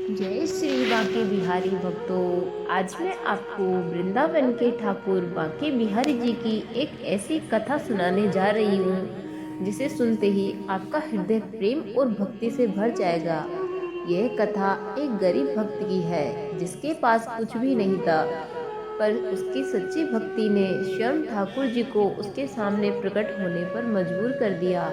जय श्री बांके बिहारी भक्तों। आज मैं आपको वृंदावन के ठाकुर बांके बिहारी जी की एक ऐसी कथा सुनाने जा रही हूँ जिसे सुनते ही आपका हृदय प्रेम और भक्ति से भर जाएगा। यह कथा एक गरीब भक्त की है जिसके पास कुछ भी नहीं था, पर उसकी सच्ची भक्ति ने स्वयं ठाकुर जी को उसके सामने प्रकट होने पर मजबूर कर दिया।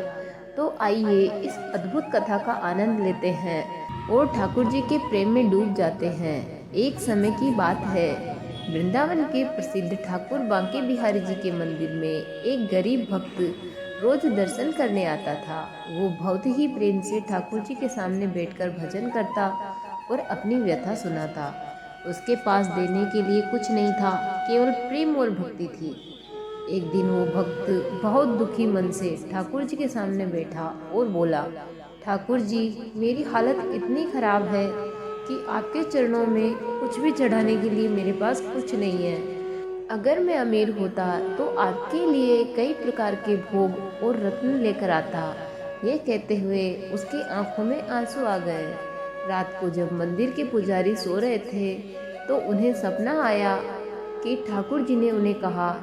तो आइए इस अद्भुत कथा का आनंद लेते हैं और ठाकुर जी के प्रेम में डूब जाते हैं। एक समय की बात है, वृंदावन के प्रसिद्ध ठाकुर बांके बिहारी जी के मंदिर में एक गरीब भक्त रोज दर्शन करने आता था। वो बहुत ही प्रेम से ठाकुर जी के सामने बैठकर भजन करता और अपनी व्यथा सुनाता। उसके पास देने के लिए कुछ नहीं था, केवल प्रेम और भक्ति थी। एक दिन वो भक्त बहुत दुखी मन से ठाकुर जी के सामने बैठा और बोला, ठाकुर जी, मेरी हालत इतनी खराब है कि आपके चरणों में कुछ भी चढ़ाने के लिए मेरे पास कुछ नहीं है। अगर मैं अमीर होता तो आपके लिए कई प्रकार के भोग और रत्न लेकर आता। ये कहते हुए उसकी आंखों में आंसू आ गए। रात को जब मंदिर के पुजारी सो रहे थे तो उन्हें सपना आया कि ठाकुर जी ने उन्हें कहा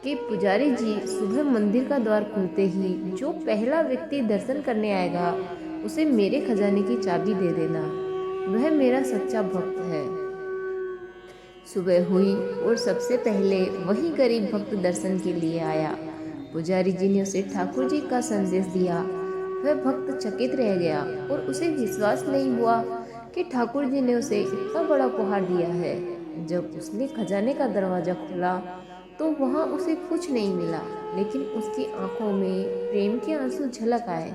कि पुजारी जी, सुबह मंदिर का द्वार खुलते ही जो पहला व्यक्ति दर्शन करने आएगा उसे मेरे खजाने की चाबी दे देना। वह मेरा सच्चा भक्त है। सुबह हुई और सबसे पहले वही गरीब भक्त दर्शन के लिए आया। पुजारी जी ने उसे ठाकुर जी का संदेश दिया। वह भक्त चकित रह गया और उसे विश्वास नहीं हुआ कि ठाकुर जी ने उसे इतना बड़ा उपहार दिया है। जब उसने खजाने का दरवाजा खोला तो वहां उसे कुछ नहीं मिला, लेकिन उसकी आंखों में प्रेम के आंसू झलक आए।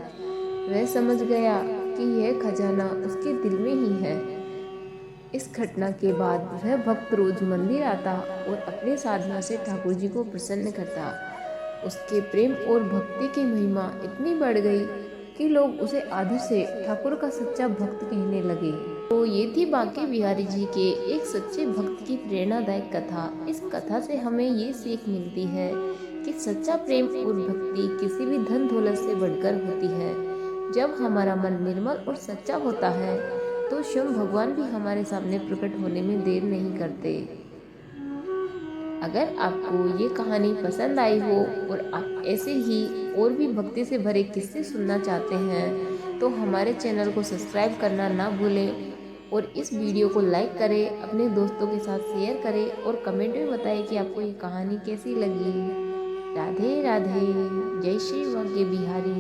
वह समझ गया कि यह खजाना उसके दिल में ही है। इस घटना के बाद वह भक्त रोज मंदिर आता और अपने साधना से ठाकुर जी को प्रसन्न करता। उसके प्रेम और भक्ति की महिमा इतनी बढ़ गई कि लोग उसे आदर से ठाकुर का सच्चा भक्त कहने लगे। तो ये थी बांके बिहारी जी के एक सच्चे भक्त की प्रेरणादायक कथा। इस कथा से हमें ये सीख मिलती है कि सच्चा प्रेम और भक्ति किसी भी धन दौलत से बढ़कर होती है। जब हमारा मन निर्मल और सच्चा होता है तो स्वयं भगवान भी हमारे सामने प्रकट होने में देर नहीं करते। अगर आपको ये कहानी पसंद आई हो और आप ऐसे ही और भी भक्ति से भरे किस्से सुनना चाहते हैं तो हमारे चैनल को सब्सक्राइब करना ना भूलें और इस वीडियो को लाइक करें, अपने दोस्तों के साथ शेयर करें और कमेंट में बताएं कि आपको ये कहानी कैसी लगी। राधे राधे। जय श्री बांके बिहारी।